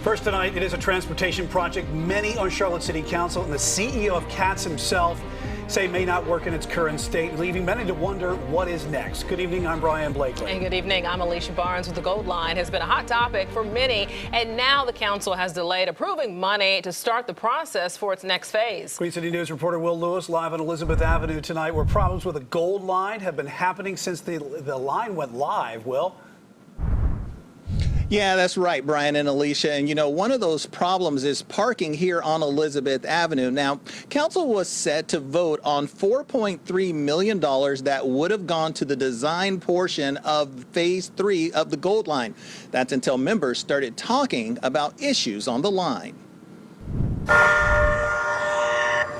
First tonight, it is a transportation project many on Charlotte City Council and the CEO of CATS himself say may not work in its current state, leaving many to wonder what is next. Good evening, I'm Brian Blakely. And good evening, I'm Alicia Barnes with the Gold Line. Has been a hot topic for many, and now the council has delayed approving money to start the process for its next phase. Queen City News reporter Will Lewis live on Elizabeth Avenue tonight, where problems with the Gold Line have been happening since the line went live. Will? Yeah, that's right, Brian and Alicia. And, you know, one of those problems is parking here on Elizabeth Avenue. Now, council was set to vote on $4.3 million that would have gone to the design portion of Phase 3 of the Gold Line. That's until members started talking about issues on the line.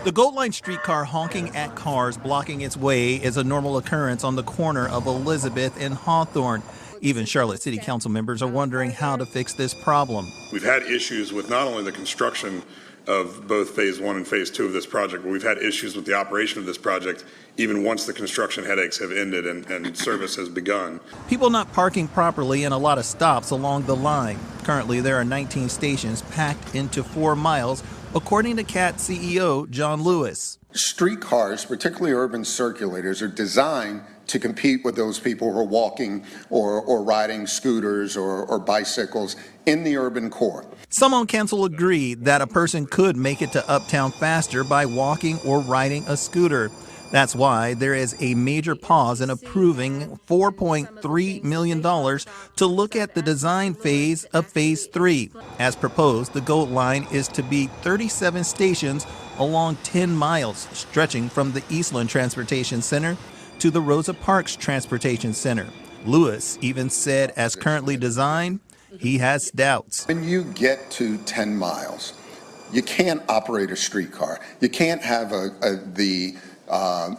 The Gold Line streetcar honking at cars blocking its way is a normal occurrence on the corner of Elizabeth and Hawthorne. Even Charlotte City Council members are wondering how to fix this problem. We've had issues with not only the construction of both Phase 1 and Phase 2 of this project, but we've had issues with the operation of this project even once the construction headaches have ended and service has begun. People not parking properly and a lot of stops along the line. Currently, there are 19 stations packed into 4 miles, according to CAT CEO John Lewis. Streetcars, particularly urban circulators, are designed to compete with those people who are walking or riding scooters or bicycles in the urban core. Some on council agree that a person could make it to Uptown faster by walking or riding a scooter. That's why there is a major pause in approving $4.3 million to look at the design phase of Phase 3. As proposed, the Gold Line is to be 37 stations along 10 miles, stretching from the Eastland Transportation Center to the Rosa Parks Transportation Center. Lewis even said, as currently designed, he has doubts. When you get to 10 miles, you can't operate a streetcar. You can't have the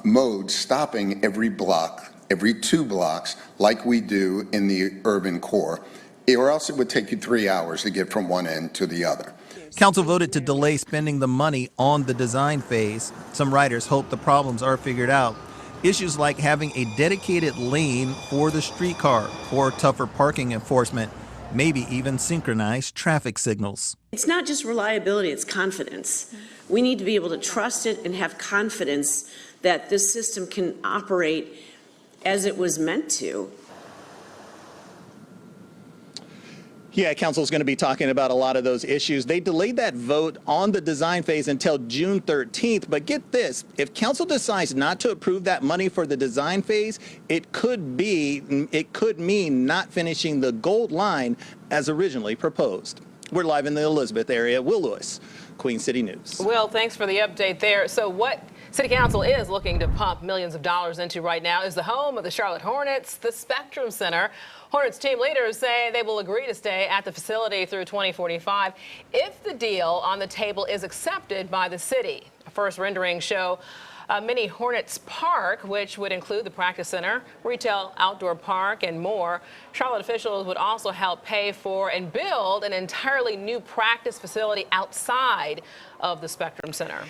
mode stopping every block, every 2 blocks, like we do in the urban core, or else it would take you 3 hours to get from one end to the other. Council voted to delay spending the money on the design phase. Some riders hope the problems are figured out. Issues like having a dedicated lane for the streetcar or tougher parking enforcement, maybe even synchronized traffic signals. It's not just reliability, it's confidence. We need to be able to trust it and have confidence that this system can operate as it was meant to. Yeah, council is going to be talking about a lot of those issues. They delayed that vote on the design phase until June 13th. But get this, if council decides not to approve that money for the design phase, it could mean not finishing the Gold Line as originally proposed. We're live in the Elizabeth area. Will Lewis, Queen City News. Will, thanks for the update there. So what City Council is looking to pump millions of dollars into right now is the home of the Charlotte Hornets, the Spectrum Center. Hornets team leaders say they will agree to stay at the facility through 2045 if the deal on the table is accepted by the city. First renderings show a mini Hornets Park, which would include the practice center, retail outdoor park, and more. Charlotte officials would also help pay for and build an entirely new practice facility outside of the Spectrum Center.